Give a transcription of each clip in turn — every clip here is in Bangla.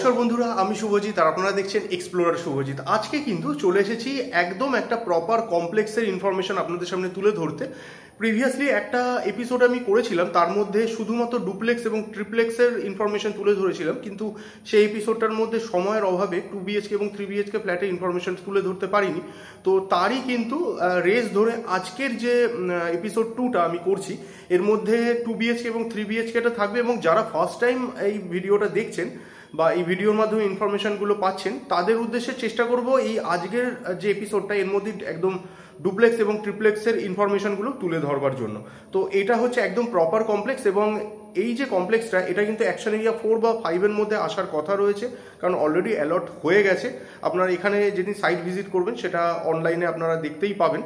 নমস্কার বন্ধুরা, আমি শুভজিৎ আর আপনারা দেখছেন এক্সপ্লোরার শুভজিৎ। আজকে কিন্তু চলে এসেছি একদম একটা প্রপার কমপ্লেক্সের ইনফরমেশন আপনাদের সামনে তুলে ধরতে। প্রিভিয়াসলি একটা এপিসোড আমি করেছিলাম, তার মধ্যে শুধুমাত্র ডুপ্লেক্স এবং ট্রিপ্লেক্সের ইনফরমেশন তুলে ধরেছিলাম, কিন্তু সেই এপিসোডটার মধ্যে সময়ের অভাবে 2BHK এবং 3BHK ফ্ল্যাটের ইনফরমেশন তুলে ধরতে পারিনি। তো তারই কিন্তু রেস ধরে আজকের যে এপিসোড 2টা আমি করছি, এর মধ্যে 2BHK এবং 3BHKটা থাকবে। এবং যারা ফার্স্ট টাইম এই ভিডিওটা দেখছেন বা এই ভিডিওর মাধ্যমে ইনফরমেশনগুলো পাচ্ছেন, তাদের উদ্দেশ্যে চেষ্টা করব এই আজকের যে এপিসোডটা এর মধ্যে একদম ডুপ্লেক্স এবং ট্রিপ্লেক্সের ইনফরমেশনগুলো তুলে ধরবার জন্য। তো এটা হচ্ছে একদম প্রপার কমপ্লেক্স, এবং এই যে কমপ্লেক্সটা এটা কিন্তু অ্যাকশন এরিয়া 4 বা 5-এর মধ্যে আসার কথা রয়েছে, কারণ অলরেডি অ্যালট হয়ে গেছে। আপনারা এখানে যেদিন সাইট ভিজিট করবেন সেটা অনলাইনে আপনারা দেখতেই পাবেন।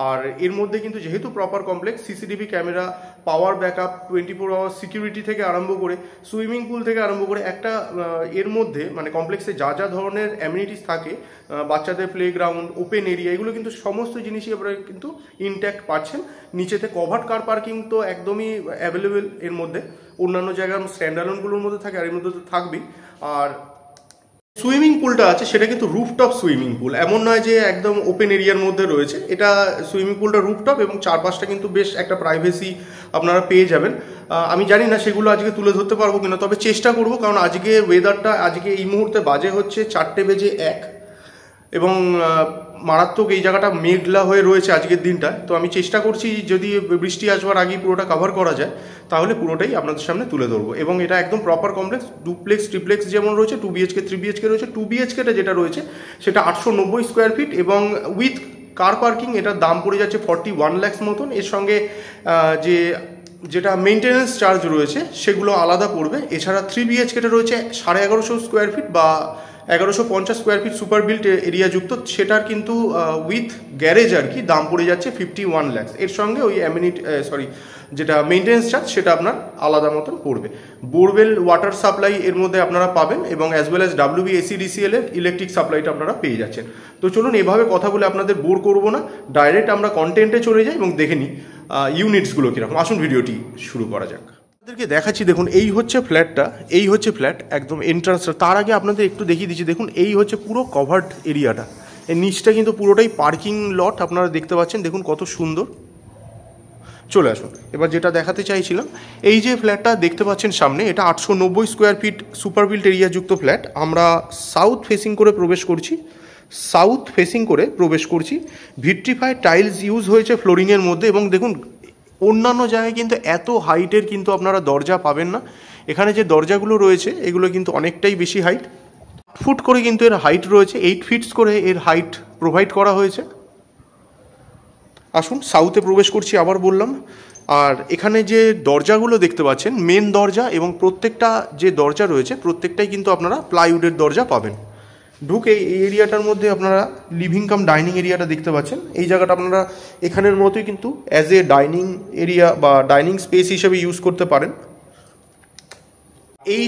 আর এর মধ্যে কিন্তু যেহেতু proper complex, CCTV camera, power backup, 24 hour security থেকে আরম্ভ করে সুইমিং পুল থেকে আরম্ভ করে একটা এর মধ্যে মানে কমপ্লেক্সে যা যা ধরনের অ্যামিনিটিস থাকে, বাচ্চাদের প্লেগ্রাউন্ড, ওপেন এরিয়া, এগুলো কিন্তু সমস্ত জিনিসই আপনারা কিন্তু ইনট্যাক্ট পাচ্ছেন। নিচেতে কভার্ড কার পার্কিং তো একদমই অ্যাভেলেবেল এর মধ্যে, অন্যান্য জায়গার স্ট্যান্ডার্ডগুলোর মধ্যে থাকে, আর এর মধ্যে তো থাকবেই। আর সুইমিং পুলটা আছে সেটা কিন্তু রুফটপ সুইমিং পুল, এমন নয় যে একদম ওপেন এরিয়ার মধ্যে রয়েছে। এটা সুইমিং পুলটা রুফটপ এবং চারপাশটা কিন্তু বেশ একটা প্রাইভেসি আপনারা পেয়ে যাবেন। আমি জানি না সেগুলো আজকে তুলে ধরতে পারবো কিনা, তবে চেষ্টা করব, কারণ আজকে ওয়েদারটা আজকে এই মুহূর্তে বাজে হচ্ছে 4:01 এবং মারাত্মক এই জায়গাটা মেঘলা হয়ে রয়েছে আজকের দিনটা। তো আমি চেষ্টা করছি যদি বৃষ্টি আসবার আগেই পুরোটা কভার করা যায় তাহলে পুরোটাই আপনাদের সামনে তুলে ধরবো। এবং এটা একদম প্রপার কমপ্লেক্স, ডুপ্লেক্স ট্রিপ্লেক্স যেমন রয়েছে, 2BHK 3BHK রয়েছে। 2BHKটা যেটা রয়েছে সেটা 890 স্কোয়ার ফিট এবং উইথ কার পার্কিং, এটার দাম পড়ে যাচ্ছে 41 লাখ মতন। এর সঙ্গে যেটা মেনটেন্যান্স চার্জ রয়েছে সেগুলো আলাদা পড়বে। এছাড়া 3BHKটা রয়েছে 1150 স্কোয়ার ফিট বা 1150 square feet super built area যুক্ত, সেটার কিন্তু উইথ গ্যারেজ আর কি দাম পড়ে যাচ্ছে 51 লাখ। এর সঙ্গে ওই যেটা মেনটেন্যান্স চার্জ সেটা আপনার আলাদা মতন পড়বে। বোরওয়েল ওয়াটার সাপ্লাই এর মধ্যে আপনারা পাবেন, এবং অ্যাজ ওয়েল অ্যাজ WBACDCL এর ইলেকট্রিক সাপ্লাইটা আপনারা পেয়ে যাচ্ছেন। তো চলুন এভাবে কথা বলে আপনাদের বোর করবো না, ডাইরেক্ট আমরা কন্টেন্টে চলে যাই এবং দেখে নিই ইউনিটসগুলো কীরকম। আসুন ভিডিওটি শুরু করা যাক। আপনাদেরকে দেখাচ্ছি, দেখুন এই হচ্ছে ফ্ল্যাটটা, এই হচ্ছে ফ্ল্যাট একদম এন্ট্রান্সটা। তার আগে আপনাদের একটু দেখিয়ে দিচ্ছি, দেখুন এই হচ্ছে পুরো কভার্ড এরিয়াটা, এর নিচটা কিন্তু পুরোটাই পার্কিং লট আপনারা দেখতে পাচ্ছেন, দেখুন কত সুন্দর। চলে আসুন এবার যেটা দেখাতে চাইছিলাম, এই যে ফ্ল্যাটটা দেখতে পাচ্ছেন সামনে, এটা 890 square feet super built area যুক্ত ফ্ল্যাট। আমরা সাউথ ফেসিং করে প্রবেশ করছি। ভিট্রিফাইড টাইলস ইউজ হয়েছে ফ্লোরিংয়ের মধ্যে, এবং দেখুন অন্যান্য জায়গায় কিন্তু এত হাইটের কিন্তু আপনারা দরজা পাবেন না। এখানে যে দরজাগুলো রয়েছে এগুলো কিন্তু অনেকটাই বেশি হাইট, 8 ফুট করে কিন্তু এর হাইট রয়েছে, 8 ফিটস করে এর হাইট প্রোভাইড করা হয়েছে। আসুন সাউথে প্রবেশ করছি, আবার বললাম। আর এখানে যে দরজাগুলো দেখতে পাচ্ছেন, মেন দরজা এবং প্রত্যেকটা যে দরজা রয়েছে প্রত্যেকটাই কিন্তু আপনারা প্লাইউডের দরজা পাবেন। ঢুকে এই এরিয়াটার মধ্যে আপনারা লিভিং কাম ডাইনিং এরিয়াটা দেখতে পাচ্ছেন। এই জায়গাটা আপনারা এখানের মতোই কিন্তু অ্যাজ এ ডাইনিং এরিয়া বা ডাইনিং স্পেস হিসেবে ইউজ করতে পারেন।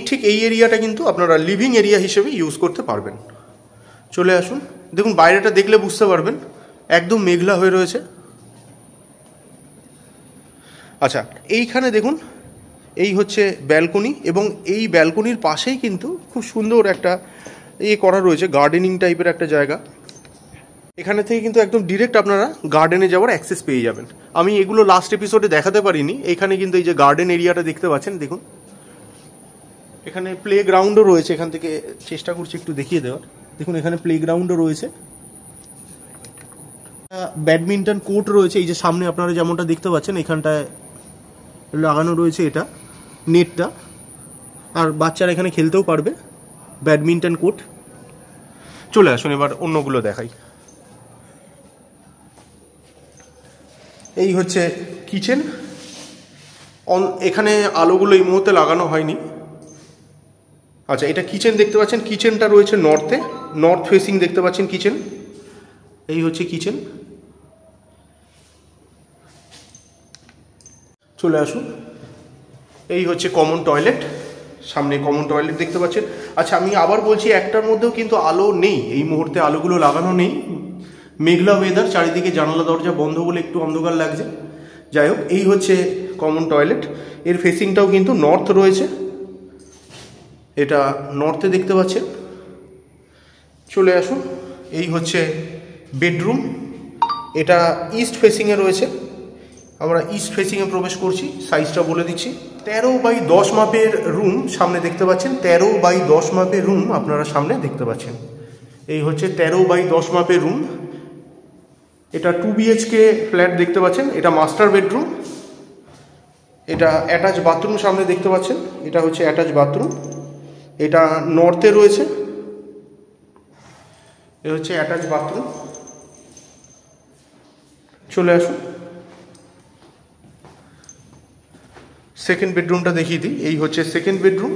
ঠিক এই এরিয়াটা কিন্তু আপনারা লিভিং এরিয়া হিসেবে ইউজ করতে পারবেন। চলে আসুন, দেখুন বাইরেটা দেখলে বুঝতে পারবেন একদম মেঘলা হয়ে রয়েছে। আচ্ছা, এইখানে দেখুন এই হচ্ছে ব্যালকনি, এবং এই ব্যালকনির পাশেই কিন্তু খুব সুন্দর একটা করা রয়েছে, গার্ডেনিং টাইপের একটা জায়গা। এখানে থেকে কিন্তু একদম ডিরেক্ট আপনারা গার্ডেনে যাওয়ার অ্যাক্সেস পেয়ে যাবেন। আমি এগুলো লাস্ট এপিসোডে দেখাতে পারিনি। এখানে কিন্তু এই যে গার্ডেন এরিয়াটা দেখতে পাচ্ছেন, দেখুন এখানে প্লে গ্রাউন্ডও রয়েছে। এখান থেকে চেষ্টা করছি একটু দেখিয়ে দেওয়ার। দেখুন এখানে প্লে গ্রাউন্ডও রয়েছে, ব্যাডমিন্টন কোর্ট রয়েছে। এই যে সামনে আপনারা যেমনটা দেখতে পাচ্ছেন এখানটায় লাগানো রয়েছে এটা নেটটা, আর বাচ্চারা এখানে খেলতেও পারবে, ব্যাডমিন্টন কোর্ট। চলে আসুন এবার অন্যগুলো দেখাই। এই হচ্ছে কিচেন, এখানে আলোগুলো এই মুহূর্তে লাগানো হয়নি। আচ্ছা, এটা কিচেন দেখতে পাচ্ছেন, কিচেনটা রয়েছে নর্থে, নর্থ ফেসিং দেখতে পাচ্ছেন কিচেন। এই হচ্ছে কিচেন। চলে আসুন, এই হচ্ছে কমন টয়লেট, সামনে কমন টয়লেট দেখতে পাচ্ছেন। আচ্ছা, আমি আবার বলছি একটার মধ্যেও কিন্তু আলো নেই এই মুহূর্তে, আলোগুলো লাগানো নেই, মেঘলা ওয়েদার, চারিদিকে জানালা দরজা বন্ধ বলে একটু অন্ধকার লাগছে। যাই হোক, এই হচ্ছে কমন টয়লেট, এর ফেসিংটাও কিন্তু নর্থ রয়েছে। এটা নর্থে দেখতে পাচ্ছেন। চলে আসুন, এই হচ্ছে বেডরুম। এটা ইস্ট ফেসিংয়ে রয়েছে। আমরা ইস্ট ফেসিংয়ে প্রবেশ করছি। সাইজটা বলে দিচ্ছি, 13x10 মাপের রুম সামনে দেখতে পাচ্ছেন। 13x10 মাপের রুম আপনারা সামনে দেখতে পাচ্ছেন। এই হচ্ছে 13x10 মাপের রুম। এটা 2 BHK ফ্ল্যাট দেখতে পাচ্ছেন। এটা মাস্টার বেডরুম। এটা অ্যাটাচ বাথরুম সামনে দেখতে পাচ্ছেন। এটা হচ্ছে অ্যাটাচ বাথরুম। এটা নর্থে রয়েছে। এ হচ্ছে অ্যাটাচ বাথরুম। চলে আসুন, সেকেন্ড বেডরুমটা দেখিয়ে দিই। এই হচ্ছে সেকেন্ড বেডরুম।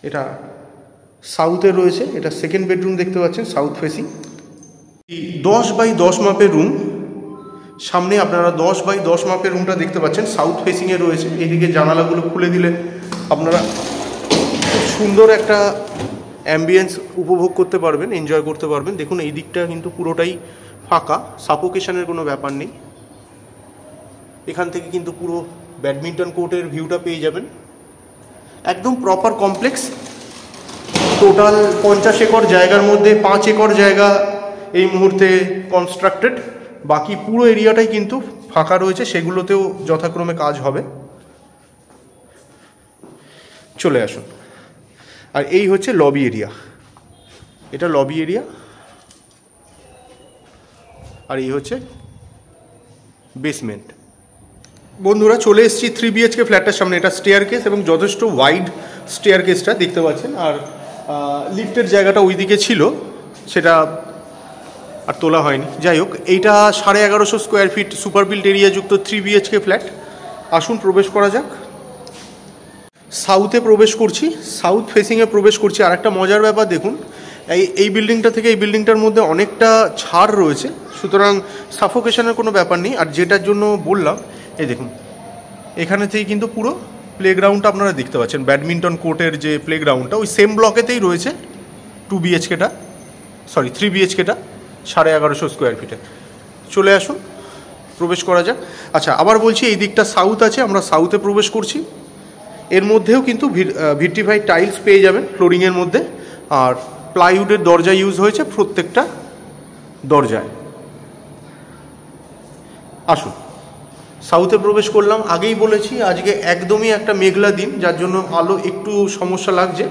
এটা সাউথে রয়েছে। এটা সেকেন্ড বেডরুম দেখতে পাচ্ছেন, সাউথ ফেসিং। 10x10 মাপের রুম সামনে আপনারা 10x10 মাপের রুমটা দেখতে পাচ্ছেন, সাউথ ফেসিংয়ে রয়েছে। এইদিকে জানালাগুলো খুলে দিলে আপনারা খুব সুন্দর একটা অ্যাম্বিয়েন্স উপভোগ করতে পারবেন, এনজয় করতে পারবেন। দেখুন এই দিকটা কিন্তু পুরোটাই ফাঁকা, সাফোকেশনের কোনো ব্যাপার নেই। এখান থেকে কিন্তু পুরো ব্যাডমিন্টন কোর্টের ভিউটা পেয়ে যাবেন। একদম প্রপার কমপ্লেক্স। টোটাল 50 একর জায়গার মধ্যে 5 একর জায়গা এই মুহূর্তে কনস্ট্রাক্টেড। বাকি পুরো এরিয়াটাই কিন্তু ফাঁকা রয়েছে, সেগুলোতেও যথাক্রমে কাজ হবে। চলে আসুন। আর এই হচ্ছে লবি এরিয়া। এটা লবি এরিয়া। আর এই হচ্ছে বেসমেন্ট। বন্ধুরা চলে এসেছি 3 BHK ফ্ল্যাটটার সামনে। এটা স্টেয়ার কেস এবং যথেষ্ট ওয়াইড স্টেয়ার কেসটা দেখতে পাচ্ছেন। আর লিফটের জায়গাটা ওইদিকে ছিল, সেটা আর তোলা হয়নি। যাই হোক, এইটা 1150 square feet super built area যুক্ত 3 BHK ফ্ল্যাট। আসুন প্রবেশ করা যাক। সাউথে প্রবেশ করছি, সাউথ ফেসিংয়ে প্রবেশ করছি। আর একটা মজার ব্যাপার দেখুন, এই বিল্ডিংটা থেকে এই বিল্ডিংটার মধ্যে অনেকটা ছাড় রয়েছে, সুতরাং সাফোকেশনের কোনো ব্যাপার নেই। আর যেটার জন্য বললাম, এই দেখুন এখানে থেকে কিন্তু পুরো প্লেগ্রাউন্ডটা আপনারা দেখতে পাচ্ছেন। ব্যাডমিন্টন কোর্টের যে প্লেগ্রাউন্ডটা ওই সেম ব্লকেতেই রয়েছে 2 BHKটা, সরি 3 BHKটা 1150 স্কোয়ার ফিটে। চলে আসুন, প্রবেশ করা যাক। আচ্ছা, আবার বলছি এই দিকটা সাউথ আছে, আমরা সাউথে প্রবেশ করছি। এর মধ্যেও কিন্তু ভিট্রিফাইড টাইলস পেয়ে যাবেন ফ্লোরিংয়ের মধ্যে। আর প্লাইউডের দরজা ইউজ হয়েছে প্রত্যেকটা দরজায়। আসুন, সাউথে প্রবেশ করলাম। আগেই বলেছি আজকে একদমই একটা মেঘলা দিন, যার জন্য আলো একটু সমস্যা লাগছে,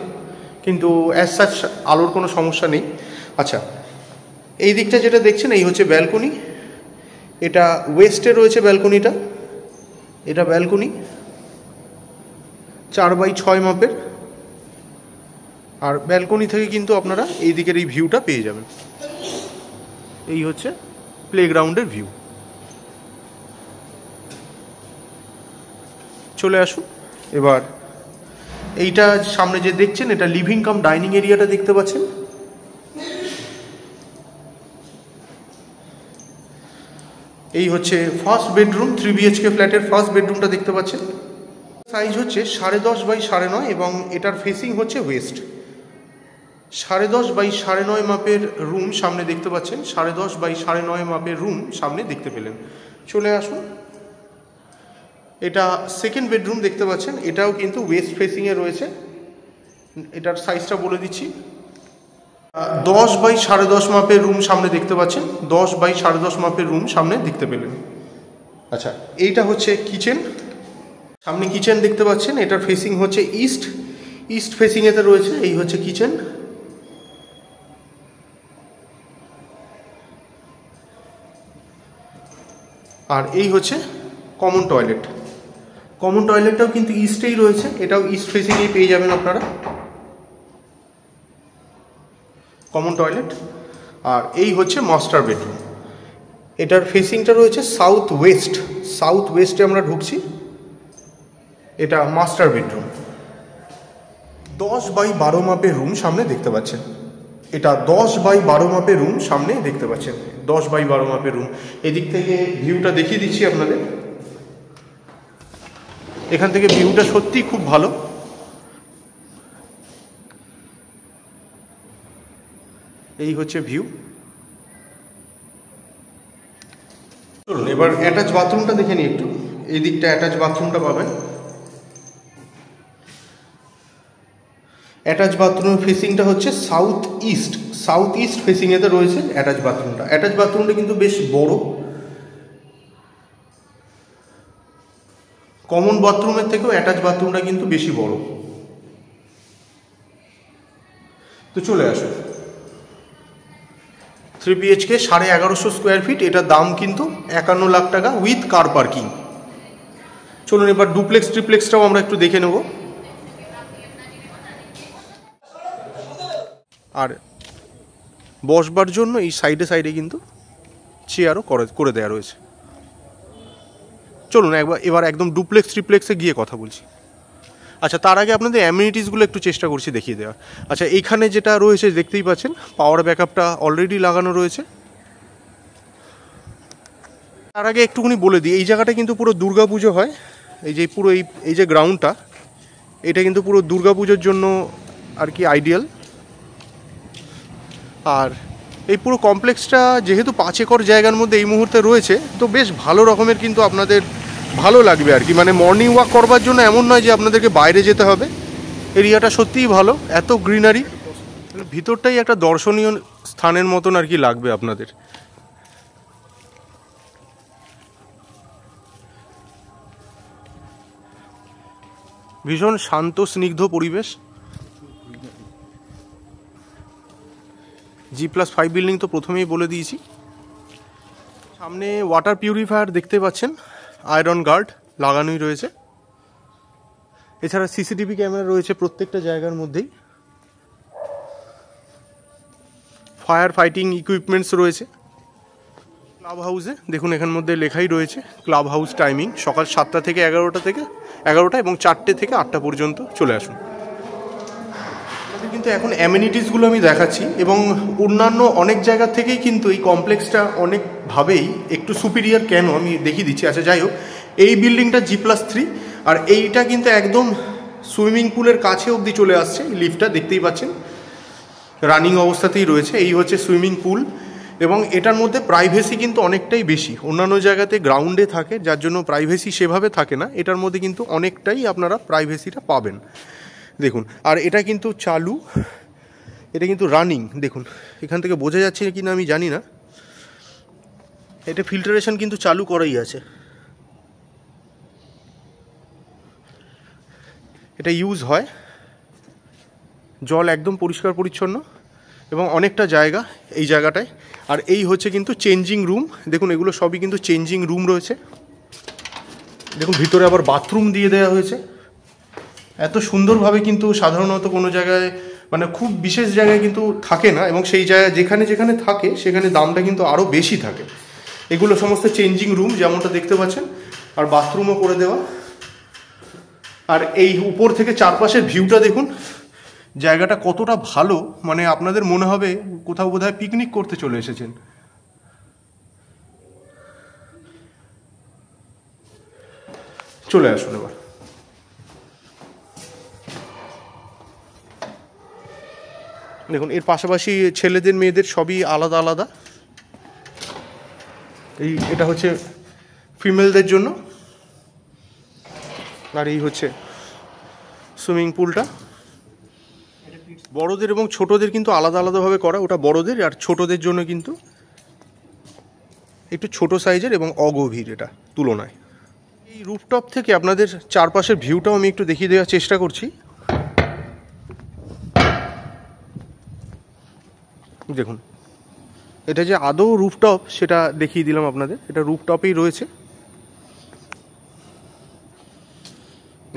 কিন্তু অ্যাজ সাচ আলোর কোনো সমস্যা নেই। আচ্ছা, এই দিকটা যেটা দেখছেন এই হচ্ছে ব্যালকনি। এটা ওয়েস্টে রয়েছে ব্যালকনিটা। এটা ব্যালকনি 4x6 মাপের। আর ব্যালকনি থেকে কিন্তু আপনারা এই দিকের এই ভিউটা পেয়ে যাবেন। এই হচ্ছে প্লেগ্রাউন্ডের ভিউ। চলে আসুন এবার। এইটা সামনে যে দেখছেন এটা লিভিং কাম ডাইনিং এরিয়াটা দেখতে পাচ্ছেন। এই হচ্ছে ফার্স্ট বেডরুম, 3 BHK ফ্ল্যাটের ফার্স্ট বেডরুমটা দেখতে পাচ্ছেন। সাইজ হচ্ছে 10.5x9.5 এবং এটার ফেসিং হচ্ছে ওয়েস্ট। 10.5x9.5 মাপের রুম সামনে দেখতে পাচ্ছেন। 10.5x9.5 মাপের রুম সামনে দেখতে পেলেন। চলে আসুন। এটা সেকেন্ড বেডরুম দেখতে পাচ্ছেন। এটাও কিন্তু ওয়েস্ট ফেসিংয়ে রয়েছে। এটার সাইজটা বলে দিচ্ছি, 10x10.5 মাপের রুম সামনে দেখতে পাচ্ছেন। 10x10.5 মাপের রুম সামনে দেখতে পেলেন। আচ্ছা, এইটা হচ্ছে কিচেন। সামনে কিচেন দেখতে পাচ্ছেন। এটার ফেসিং হচ্ছে ইস্ট ফেসিংয়েতে রয়েছে। এই হচ্ছে কিচেন। আর এই হচ্ছে কমন টয়লেট। কমন টয়লেটটাও কিন্তু ইস্টেই রয়েছে। এটাও ইস্ট ফেসিংয়েই পেয়ে যাবেন আপনারা কমন টয়লেট। আর এই হচ্ছে মাস্টার বেডরুম। এটার ফেসিংটা রয়েছে সাউথ ওয়েস্টে আমরা ঢুকছি। এটা মাস্টার বেডরুম। 10x12 মাপের রুম সামনে দেখতে পাচ্ছেন। এটা 10x12 মাপের রুম সামনে দেখতে পাচ্ছেন। 10x12 মাপের রুম। এদিক থেকে ভিউটা দেখিয়ে দিচ্ছি আপনাদের। এখান থেকে ভিউটা সত্যিই খুব ভালো। এই হচ্ছে ভিউ। চলুন এবার অ্যাটাচ বাথরুমটা দেখে নিই একটু। এই দিকটা অ্যাটাচ বাথরুমটা পাবেন। অ্যাটাচ বাথরুমের ফেসিংটা হচ্ছে সাউথ ইস্ট ফেসিংয়েতে রয়েছে অ্যাটাচ বাথরুমটা। অ্যাটাচ বাথরুমটা কিন্তু বেশ বড়, কমন বাথরুমের থেকেও অ্যাটাচ বাথরুমটা কিন্তু বেশি বড়। তো চলে আসো, 3 BHK 1150 স্কোয়ার ফিট, এটার দাম কিন্তু 51 লাখ টাকা উইথ কার পার্কিং। চলুন এবার ডুপ্লেক্স ট্রিপ্লেক্সটাও আমরা একটু দেখে নেব। আর বসবার জন্য এই সাইডে কিন্তু চেয়ারও করে দেওয়া রয়েছে। চলুন এবার একদম ডুপ্লেক্স ট্রিপ্লেক্সে গিয়ে কথা বলছি। আচ্ছা, তার আগে আপনাদের অ্যামিনিটিসগুলো একটু চেষ্টা করছি দেখিয়ে দেওয়ার। আচ্ছা, এইখানে যেটা রয়েছে দেখতেই পাচ্ছেন, পাওয়ার ব্যাকআপটা অলরেডি লাগানো রয়েছে। তার আগে একটুখানি বলে দিই, এই জায়গাটা কিন্তু পুরো দুর্গাপুজো হয়। এই যে গ্রাউন্ডটা, এটা কিন্তু পুরো দুর্গাপুজোর জন্য আর কি আইডিয়াল। আর এই পুরো কমপ্লেক্সটা যেহেতু 5 একর জায়গার মধ্যে এই মুহূর্তে রয়েছে, তো বেশ ভালো রকমের কিন্তু আপনাদের ভালো লাগবে আর কি। মানে মর্নিং ওয়াক করবার জন্য এমন নয় যে আপনাদেরকে বাইরে যেতে হবে। এরিয়াটা সত্যিই ভালো, এত গ্রিনারি, ভিতরটাই একটা দর্শনীয় স্থানের মতন আর কি লাগবে আপনাদের। ভীষণ শান্ত স্নিগ্ধ পরিবেশ। G+5 বিল্ডিং তো প্রথমেই বলে দিয়েছি। সামনে ওয়াটার পিউরিফায়ার দেখতে পাচ্ছেন, আয়রন গার্ড লাগানোই রয়েছে। এছাড়া সিসিটিভি ক্যামেরা রয়েছে প্রত্যেকটা জায়গার মধ্যেই। ফায়ার ফাইটিং ইকুইপমেন্টস রয়েছে। ক্লাব হাউসে দেখুন, এখানের মধ্যে লেখাই রয়েছে ক্লাব হাউস টাইমিং সকাল 7টা থেকে 11টা এবং 4টে থেকে 8টা পর্যন্ত। চলে আসুন। কিন্তু এখন অ্যামিনিটিসগুলো আমি দেখাচ্ছি, এবং অন্যান্য অনেক জায়গা থেকেই কিন্তু এই কমপ্লেক্সটা অনেকভাবেই একটু সুপিরিয়ার। কেন আমি দেখিয়ে দিচ্ছি। আচ্ছা, যাই হোক, এই বিল্ডিংটা G+3, আর এইটা কিন্তু একদম সুইমিং পুলের কাছে অবধি চলে আসছে। লিফটটা দেখতেই পাচ্ছেন রানিং অবস্থাতেই রয়েছে। এই হচ্ছে সুইমিং পুল, এবং এটার মধ্যে প্রাইভেসি কিন্তু অনেকটাই বেশি। অন্যান্য জায়গাতে গ্রাউন্ডে থাকে, যার জন্য প্রাইভেসি সেভাবে থাকে না। এটার মধ্যে কিন্তু অনেকটাই আপনারা প্রাইভেসিটা পাবেন। দেখুন, আর এটা কিন্তু চালু, এটা কিন্তু রানিং। দেখুন, এখান থেকে বোঝা যাচ্ছে কি না আমি জানি না, এটা ফিল্টারেশন কিন্তু চালু করাই আছে। এটা ইউজ হয়, জল একদম পরিষ্কার পরিচ্ছন্ন এবং অনেকটা জায়গা এই জায়গাটায়। আর এই হচ্ছে কিন্তু চেঞ্জিং রুম। দেখুন, এগুলো সবই কিন্তু চেঞ্জিং রুম রয়েছে। দেখুন, ভিতরে আবার বাথরুম দিয়ে দেওয়া হয়েছে এত সুন্দরভাবে। কিন্তু সাধারণত কোনো জায়গায়, মানে খুব বিশেষ জায়গায় কিন্তু থাকে না, এবং সেই জায়গায় যেখানে থাকে সেখানে দামটা কিন্তু আরও বেশি থাকে। এগুলো সমস্ত চেঞ্জিং রুম যেমনটা দেখতে পাচ্ছেন, আর বাথরুমও করে দেওয়া। আর এই উপর থেকে চারপাশের ভিউটা দেখুন, জায়গাটা কতটা ভালো। মানে আপনাদের মনে হবে কোথাও বোধহয় পিকনিক করতে চলে এসেছেন। চলে আসুন এবার। দেখুন, এর পাশাপাশি ছেলেদের মেয়েদের সবই আলাদা আলাদা। এটা হচ্ছে ফিমেলদের জন্য, আর এই হচ্ছে সুইমিং পুলটা। বড়দের এবং ছোটদের কিন্তু আলাদা আলাদাভাবে করা। ওটা বড়দের, আর ছোটদের জন্য কিন্তু একটু ছোট সাইজের এবং অগভীর এটা তুলনায়। এই রুফটপ থেকে আপনাদের চারপাশের ভিউটাও আমি একটু দেখিয়ে দেওয়ার চেষ্টা করছি। দেখুন, এটা যে আদৌ রুফটপ সেটা দেখিয়ে দিলাম আপনাদের। এটা রুফটপেই রয়েছে।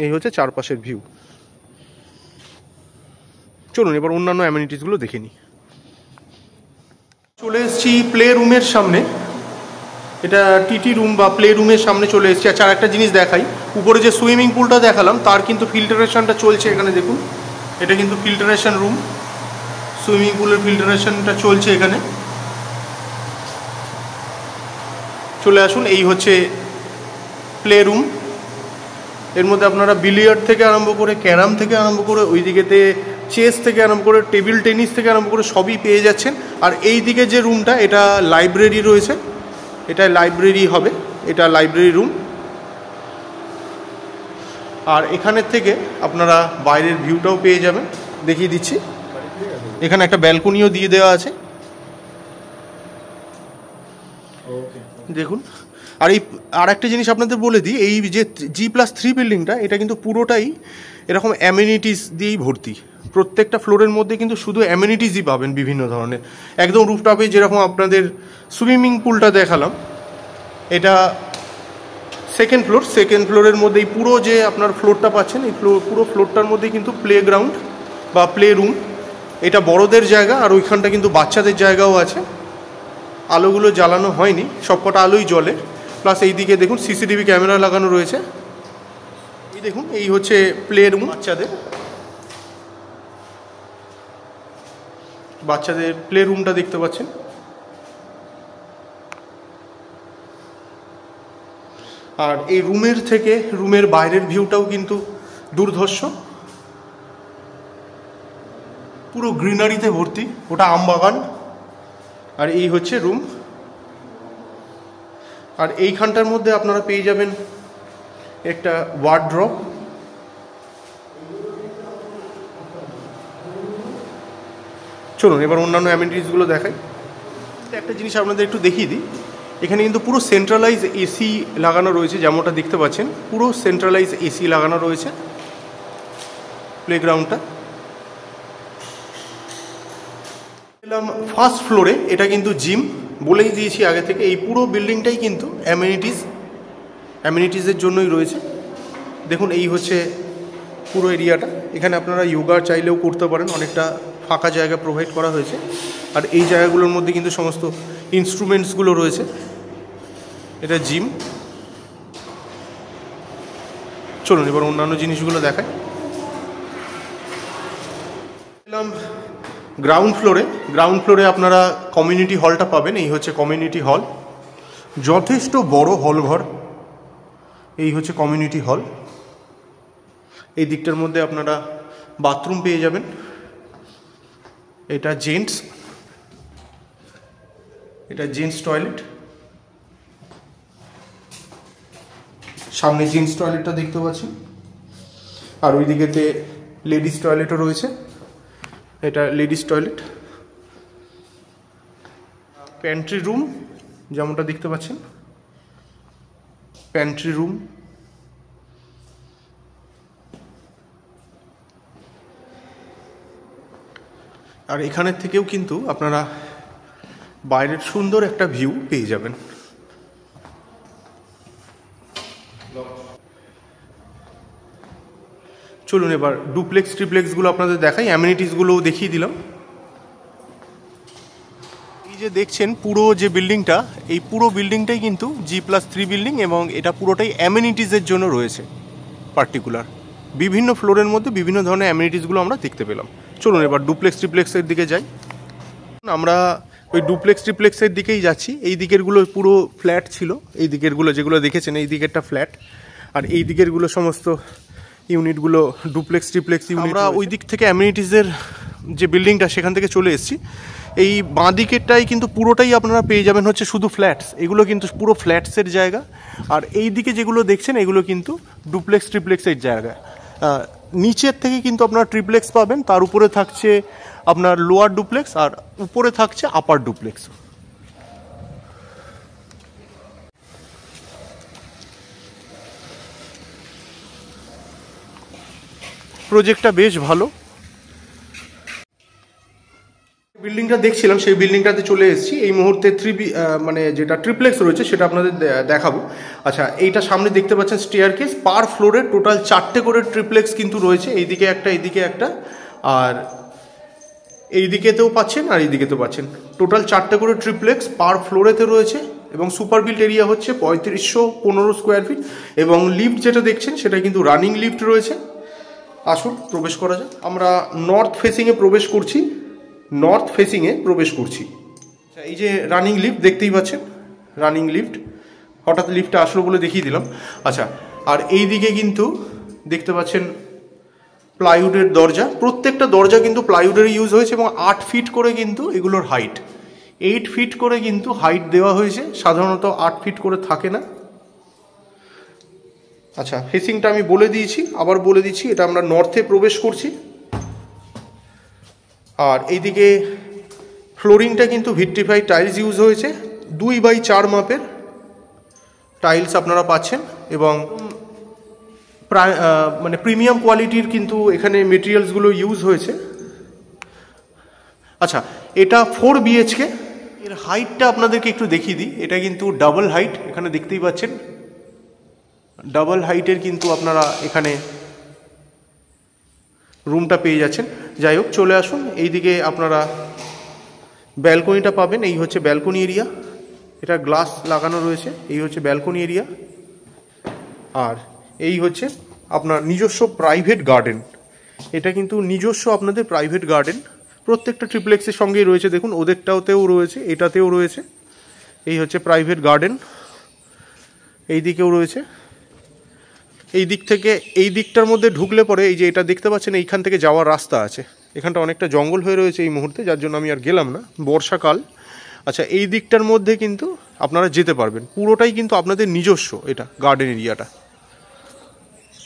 এই হচ্ছে চারপাশের ভিউ। চলুন এবার অন্যান্য অ্যামিনিটিসগুলো দেখে নিই। চলে এসেছি প্লে রুমের সামনে। এটা টিটি রুম বা প্লে রুমের সামনে চলে এসেছি। আচ্ছা, আর একটা জিনিস দেখাই, উপরে যে সুইমিং পুলটা দেখালাম তার কিন্তু ফিল্টারেশনটা চলছে এখানে। দেখুন, এটা কিন্তু ফিল্টারেশন রুম, সুইমিং পুলের ফিল্টারেশনটা চলছে এখানে। চলে আসুন, এই হচ্ছে প্লে রুম। এর মধ্যে আপনারা বিলিয়ার্ড থেকে আরম্ভ করে, ক্যারাম থেকে আরম্ভ করে, ওই দিকেতে চেস থেকে আরম্ভ করে, টেবিল টেনিস থেকে আরম্ভ করে সবই পেয়ে যাচ্ছেন। আর এই দিকে যে রুমটা, এটা লাইব্রেরি রয়েছে। এটা লাইব্রেরি হবে, এটা লাইব্রেরি রুম। আর এখানের থেকে আপনারা বাইরের ভিউটাও পেয়ে যাবেন। দেখিয়ে দিচ্ছি। এখানে একটা ব্যালকনিও দিয়ে দেওয়া আছে, দেখুন। আর এই আর একটা জিনিস আপনাদের বলে দিই, এই যে G+3 বিল্ডিংটা, এটা কিন্তু পুরোটাই এরকম অ্যামিনিটিস দিয়েই ভর্তি। প্রত্যেকটা ফ্লোরের মধ্যে কিন্তু শুধু অ্যামিনিটিসই পাবেন বিভিন্ন ধরনের। একদম রুফটপে যেরকম আপনাদের সুইমিং পুলটা দেখালাম, এটা সেকেন্ড ফ্লোরের মধ্যে এই পুরো যে আপনার ফ্লোরটা পাচ্ছেন, এই পুরো ফ্লোরটার মধ্যে কিন্তু প্লেগ্রাউন্ড বা প্লে রুম, এটা বড়দের জায়গা। আর ওইখানটা কিন্তু বাচ্চাদের জায়গাও আছে। আলোগুলো জ্বালানো হয়নি, সবকটা আলোই জ্বলে। প্লাস এইদিকে দেখুন সিসিটিভি ক্যামেরা লাগানো রয়েছে। এই দেখুন, এই হচ্ছে প্লে রুম বাচ্চাদের প্লে রুমটা দেখতে পাচ্ছেন। আর এই রুমের থেকে রুমের বাইরের ভিউটাও কিন্তু দুর্ধর্ষ, পুরো গ্রিনারিতে ভর্তি, ওটা আমবাগান। আর এই হচ্ছে রুম। আর এইখানটার মধ্যে আপনারা পেয়ে যাবেন একটা ওয়ার্ড্রপ। চলুন এবার অন্যান্য অ্যামেনিটিসগুলো দেখাই। একটা জিনিস আপনাদের একটু দেখিয়ে দিই, এখানে কিন্তু পুরো সেন্ট্রালাইজ এসি লাগানো রয়েছে, যেমনটা দেখতে পাচ্ছেন পুরো সেন্ট্রালাইজ এসি লাগানো রয়েছে প্লেগ্রাউন্ডটা। এলাম ফার্স্ট ফ্লোরে, এটা কিন্তু জিম, বলেই দিয়েছি আগে থেকে। এই পুরো বিল্ডিংটাই কিন্তু অ্যামিনিটিসের জন্যই রয়েছে। দেখুন এই হচ্ছে পুরো এরিয়াটা, এখানে আপনারা যোগা চাইলেও করতে পারেন, অনেকটা ফাঁকা জায়গা প্রোভাইড করা হয়েছে। আর এই জায়গাগুলোর মধ্যে কিন্তু সমস্ত ইনস্ট্রুমেন্টসগুলো রয়েছে। এটা জিম। চলুন এবার অন্যান্য জিনিসগুলো দেখাই। গ্রাউন্ড ফ্লোরে আপনারা কমিউনিটি হলটা পাবেন। এই হচ্ছে কমিউনিটি হল, যথেষ্ট বড় হল ঘর। এই হচ্ছে কমিউনিটি হল। এই দিকটার মধ্যে আপনারা বাথরুম পেয়ে যাবেন। এটা জেন্টস টয়লেট। সামনে জেন্টস টয়লেটটা দেখতে পাচ্ছেন। আর ওই দিকেতে লেডিস টয়লেটও রয়েছে, এটা লেডিস টয়লেট। প্যান্ট্রি রুম যেমনটা দেখতে পাচ্ছেন, প্যান্ট্রি রুম। আর এখানের থেকেও কিন্তু আপনারা বাইরের সুন্দর একটা ভিউ পেয়ে যাবেন। চলুন এবার ডুপ্লেক্স ট্রিপ্লেক্সগুলো আপনাদের দেখাই, অ্যামিনিটিসগুলোও দেখিয়ে দিলাম। এই যে দেখছেন পুরো যে বিল্ডিংটা, এই পুরো বিল্ডিংটাই কিন্তু G+3 বিল্ডিং, এবং এটা পুরোটাই অ্যামিনিটিসের জন্য রয়েছে পার্টিকুলার। বিভিন্ন ফ্লোরের মধ্যে বিভিন্ন ধরনের অ্যামিনিটিসগুলো আমরা দেখতে পেলাম। চলুন এবার ডুপ্লেক্স ট্রিপ্লেক্সের দিকে যাই। আমরা ওই ডুপ্লেক্স ট্রিপ্লেক্সের দিকেই যাচ্ছি। এই দিকেরগুলো পুরো ফ্ল্যাট ছিল, এই দিকেরগুলো যেগুলো দেখেছেন এই দিকেরটা ফ্ল্যাট, আর এই দিকেরগুলো সমস্ত ইউনিটগুলো ডুপ্লেক্স ট্রিপ্লেক্স ইউনিট। আমরা ওই দিক থেকে অ্যামিনিটিসের যে বিল্ডিংটা সেখান থেকে চলে এসেছি। এই বাঁ দিকেরটাই কিন্তু পুরোটাই আপনারা পেয়ে যাবেন হচ্ছে শুধু ফ্ল্যাটস, এগুলো কিন্তু পুরো ফ্ল্যাটসের জায়গা। আর এই দিকে যেগুলো দেখছেন এগুলো কিন্তু ডুপ্লেক্স ট্রিপ্লেক্সের জায়গা। নিচের থেকে কিন্তু আপনারা ট্রিপ্লেক্স পাবেন, তার উপরে থাকছে আপনার লোয়ার ডুপ্লেক্স, আর উপরে থাকছে আপার ডুপ্লেক্স। প্রজেক্টটা বেশ ভালো। বিল্ডিংটা দেখছিলাম সেই বিল্ডিংটাতে চলে এসেছি। এই মুহূর্তে মানে যেটা ট্রিপ্লেক্স রয়েছে সেটা আপনাদের দেখাবো। আচ্ছা, এইটা সামনে দেখতে পাচ্ছেন স্টেয়ারকেস, পার ফ্লোরে টোটাল 4টে করে ট্রিপ্লেক্স কিন্তু রয়েছে। এইদিকে একটা, এইদিকে একটা, আর এইদিকেতেও পাচ্ছেন আর এইদিকেতেও পাচ্ছেন। টোটাল 4টে করে ট্রিপ্লেক্স পার ফ্লোরেতে রয়েছে, এবং সুপার বিল্ট এরিয়া হচ্ছে 3515 স্কোয়ার ফিট। এবং লিফট যেটা দেখছেন সেটা কিন্তু রানিং লিফট রয়েছে। আসুন প্রবেশ করা যাক। আমরা নর্থ ফেসিংয়ে প্রবেশ করছি। আচ্ছা, এই যে রানিং লিফট দেখতেই পাচ্ছেন, রানিং লিফট। হঠাৎ লিফটটা আসলো বলে দেখিয়ে দিলাম। আচ্ছা, আর এই দিকে কিন্তু দেখতে পাচ্ছেন প্লাইউডের দরজা। প্রত্যেকটা দরজা কিন্তু প্লাইউডের ইউজ হয়েছে, এবং 8 ফিট করে কিন্তু এগুলোর হাইট, 8 ফিট করে কিন্তু হাইট দেওয়া হয়েছে। সাধারণত 8 ফিট করে থাকে না। আচ্ছা, ফেসিংটা আমি বলে দিয়েছি, আবার বলে দিচ্ছি। এটা আমরা নর্থে প্রবেশ করছি। আর এইদিকে ফ্লোরিংটা কিন্তু ভিট্রিফাইড টাইলস ইউজ হয়েছে, 2x4 মাপের টাইলস আপনারা পাচ্ছেন এবং মানে প্রিমিয়াম কোয়ালিটির কিন্তু এখানে মেটেরিয়ালসগুলো ইউজ হয়েছে। আচ্ছা, এটা 4 BHK। এর হাইটটা আপনাদেরকে একটু দেখিয়ে দিই। এটা কিন্তু ডাবল হাইট, এখানে দেখতেই পাচ্ছেন ডাবল হাইটের কিন্তু আপনারা এখানে রুমটা পেয়ে যাচ্ছেন। যাই হোক, চলে আসুন এইদিকে, আপনারা ব্যালকনিটা পাবেন। এই হচ্ছে ব্যালকনি এরিয়া, এটা গ্লাস লাগানো রয়েছে। এই হচ্ছে ব্যালকনি এরিয়া, আর এই হচ্ছে আপনার নিজস্ব প্রাইভেট গার্ডেন। এটা কিন্তু নিজস্ব আপনাদের প্রাইভেট গার্ডেন, প্রত্যেকটা ট্রিপ্লেক্সের সঙ্গেই রয়েছে। দেখুন ওদেরটাতেও রয়েছে, এটাতেও রয়েছে। এই হচ্ছে প্রাইভেট গার্ডেন, এই দিকেও রয়েছে। এই দিক থেকে এই দিকটার মধ্যে ঢুকলে পরে এই যে এটা দেখতে পাচ্ছেন, এইখান থেকে যাওয়ার রাস্তা আছে। এখানটা অনেকটা জঙ্গল হয়ে রয়েছে এই মুহূর্তে, যার জন্য আমি আর গেলাম না, বর্ষাকাল। আচ্ছা, এই দিকটার মধ্যে কিন্তু আপনারা যেতে পারবেন, পুরোটাই কিন্তু আপনাদের নিজস্ব এটা গার্ডেন এরিয়াটা।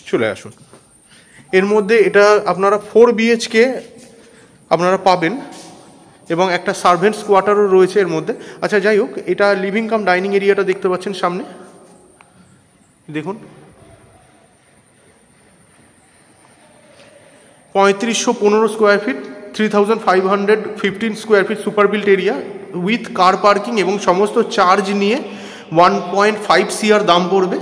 চলে আসুন। এর মধ্যে এটা আপনারা 4 BHK আপনারা পাবেন এবং একটা সার্ভেন্টস কোয়ার্টারও রয়েছে এর মধ্যে। আচ্ছা, যাই হোক, এটা লিভিং কাম ডাইনিং এরিয়াটা দেখতে পাচ্ছেন সামনে, দেখুন 3515 square feet, 3515 square feet super built area with car parking এবং সমস্ত চার্জ নিয়ে 1.5 CR দাম পড়বে,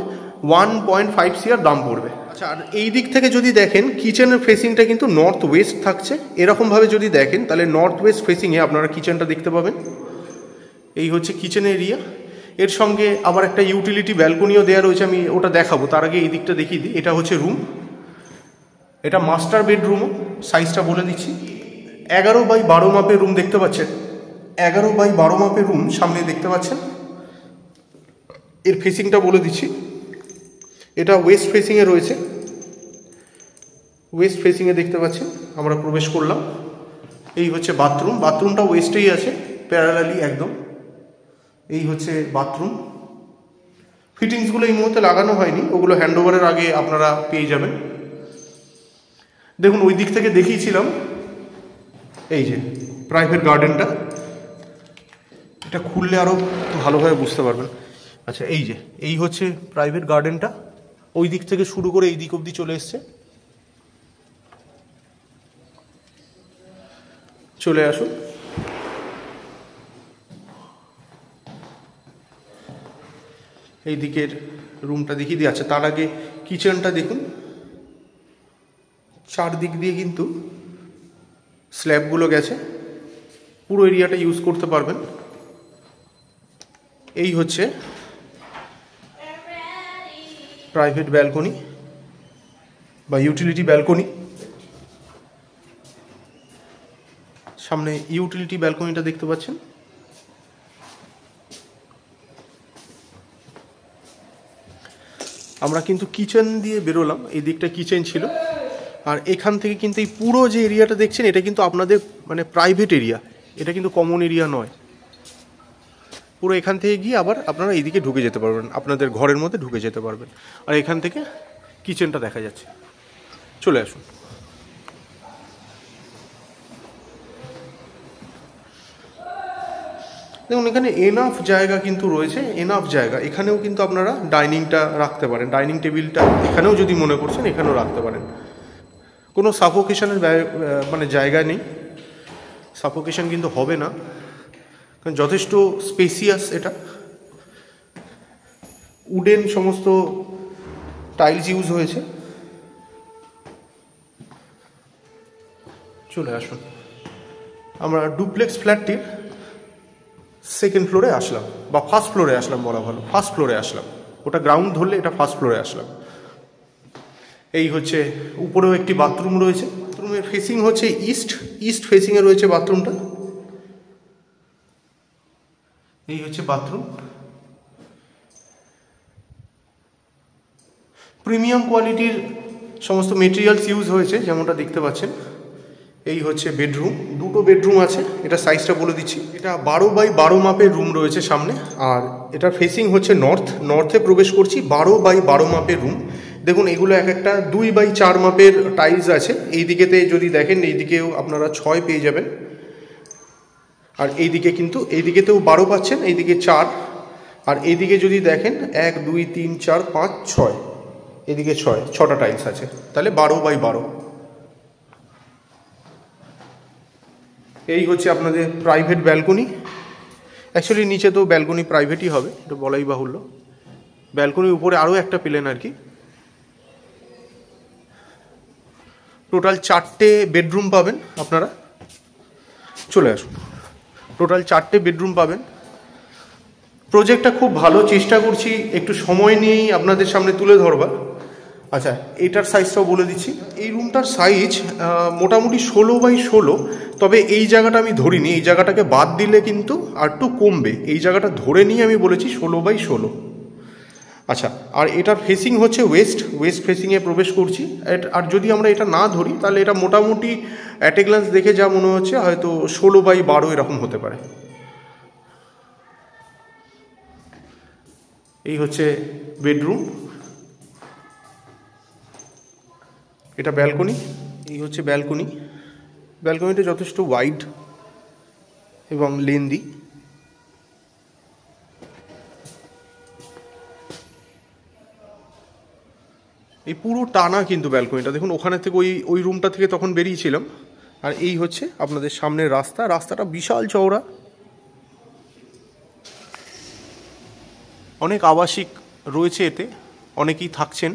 1.5 CR দাম পড়বে। আচ্ছা, আর এই দিক থেকে যদি দেখেন, কিচেনের ফেসিংটা কিন্তু নর্থ ওয়েস্ট থাকছে। এরকমভাবে যদি দেখেন তাহলে নর্থ ওয়েস্ট ফেসিংয়ে আপনারা কিচেনটা দেখতে পাবেন। এই হচ্ছে কিচেন এরিয়া, এর সঙ্গে আবার একটা ইউটিলিটি ব্যালকনিও দেওয়া রয়েছে, আমি ওটা দেখাবো। তার আগে এই দিকটা দেখিয়ে দিই। এটা হচ্ছে রুম, এটা মাস্টার বেডরুমও, সাইজটা বলে দিচ্ছি। 11x12 মাপের রুম দেখতে পাচ্ছেন, 11x12 মাপের রুম সামনে দেখতে পাচ্ছেন। এর ফেসিংটা বলে দিচ্ছি, এটা ওয়েস্ট ফেসিংয়ে রয়েছে, ওয়েস্ট ফেসিংয়ে দেখতে পাচ্ছেন। আমরা প্রবেশ করলাম, এই হচ্ছে বাথরুম, বাথরুমটা ওয়েস্টেই আছে প্যারালালি একদম। এই হচ্ছে বাথরুম, ফিটিংসগুলো এই মুহূর্তে লাগানো হয়নি, ওগুলো হ্যান্ডওভারের আগে আপনারা পেয়ে যাবেন। দেখুন ওই দিক থেকে দেখিয়েছিলাম, এই যে প্রাইভেট গার্ডেনটা, এটা খুললে আরও ভালোভাবে বুঝতে পারবেন। আচ্ছা, এই যে এই হচ্ছে প্রাইভেট গার্ডেনটা, ওই দিক থেকে শুরু করে এই দিক অবধি চলে এসছে। চলে আসুন। এই দিকের রুমটা দেখিয়ে দিয়ে। আচ্ছা, তার আগে কিচেনটা দেখুন, চারদিক দিয়ে কিন্তু স্ল্যাবগুলো গেছে, পুরো এরিয়াটা ইউজ করতে পারবেন। এই হচ্ছে প্রাইভেট ব্যালকনি বা ইউটিলিটি ব্যালকনি। সামনে ইউটিলিটি ব্যালকনিটা দেখতে পাচ্ছেন। আমরা কিন্তু কিচেন দিয়ে বেরোলাম, এই দিকটা কিচেন ছিল, আর এখান থেকে কিন্তু এই পুরো যে এরিয়াটা দেখছেন এটা কিন্তু আপনাদের মানে প্রাইভেট এরিয়া, এটা কিন্তু কমন এরিয়া নয়। পুরো এখান থেকে গিয়ে আবার আপনারা এইদিকে ঢুকে যেতে পারবেন, আপনাদের ঘরের মধ্যে ঢুকে যেতে পারবেন। আর এখান থেকে কিচেনটা দেখা যাচ্ছে। চলে আসুন। দেখুন এখানে এনাফ জায়গা কিন্তু রয়েছে, এনাফ জায়গা। এখানেও কিন্তু আপনারা ডাইনিংটা রাখতে পারেন, ডাইনিং টেবিলটা এখানেও যদি মনে করছেন এখানেও রাখতে পারেন। কোনো সাফোকেশনের মানে জায়গা নেই, সাফোকেশন কিন্তু হবে না, কারণ যথেষ্ট স্পেসিয়াস। এটা উডেন সমস্ত টাইলস ইউজ হয়েছে। চলে আসুন। আমরা ডুপ্লেক্স ফ্ল্যাটটির সেকেন্ড ফ্লোরে আসলাম, বা ফার্স্ট ফ্লোরে আসলাম বলা ভালো, ফার্স্ট ফ্লোরে আসলাম। ওটা গ্রাউন্ড ধরলে এটা ফার্স্ট ফ্লোরে আসলাম। এই হচ্ছে উপরেও একটি বাথরুম রয়েছে, বাথরুমের ফেসিং হচ্ছে ইস্ট, ইস্ট ফেসিংয়ে রয়েছে বাথরুমটা। এই হচ্ছে বাথরুম, প্রিমিয়াম কোয়ালিটির সমস্ত মেটেরিয়ালস ইউজ হয়েছে যেমনটা দেখতে পাচ্ছেন। এই হচ্ছে বেডরুম, দুটো বেডরুম আছে। এটা সাইজটা বলে দিচ্ছি, এটা 12x12 মাপের রুম রয়েছে সামনে, আর এটা ফেসিং হচ্ছে নর্থ, নর্থে প্রবেশ করছি। 12x12 মাপের রুম। দেখুন এগুলো এক একটা 2x4 মাপের টাইলস আছে। এই দিকেতে যদি দেখেন এইদিকেও আপনারা 6 পেয়ে যাবেন, আর এইদিকে কিন্তু এইদিকেতেও 12 পাচ্ছেন, এইদিকে 4, আর এইদিকে যদি দেখেন 1 2 3 4 5 6, এদিকে 6টা টাইলস আছে, তাহলে 12x12। এই হচ্ছে আপনাদের প্রাইভেট ব্যালকনি। অ্যাকচুয়ালি নিচে তো ব্যালকনি প্রাইভেটই হবে, এটা বলাই বাহুল্য। ব্যালকনির উপরে আরও একটা পেলেন আর কি। টোটাল 4টে বেডরুম পাবেন আপনারা, চলে আসুন। টোটাল 4টে বেডরুম পাবেন। প্রজেক্টটা খুব ভালো, চেষ্টা করছি একটু সময় নিয়েই আপনাদের সামনে তুলে ধরবার। আচ্ছা, এটার সাইজটাও বলে দিচ্ছি। এই রুমটার সাইজ মোটামুটি 16x16, তবে এই জায়গাটা আমি ধরিনি, এই জায়গাটাকে বাদ দিলে কিন্তু আর একটু কমবে। এই জায়গাটা ধরে নিয়ে আমি বলেছি 16x16। আচ্ছা, আর এটার ফেসিং হচ্ছে ওয়েস্ট ফেসিংয়ে প্রবেশ করছি। আর যদি আমরা এটা না ধরি তাহলে এটা মোটামুটি অ্যাট এ গ্লান্স দেখে যা মনে হচ্ছে হয়তো 16x12 এরকম হতে পারে। এই হচ্ছে বেডরুম, এটা ব্যালকনি। এই হচ্ছে ব্যালকনি। ব্যালকনিটা যথেষ্ট ওয়াইড এবং লেন্দি। এই পুরো টানা কিন্তু ব্যালকনিটা, দেখুন ওখানে থেকে ওই রুমটা থেকে তখন বেরিয়েছিলাম। আর এই হচ্ছে আপনাদের সামনের রাস্তাটা বিশাল চওড়া। অনেক আবাসিক রয়েছে এতে, অনেকেই থাকছেন।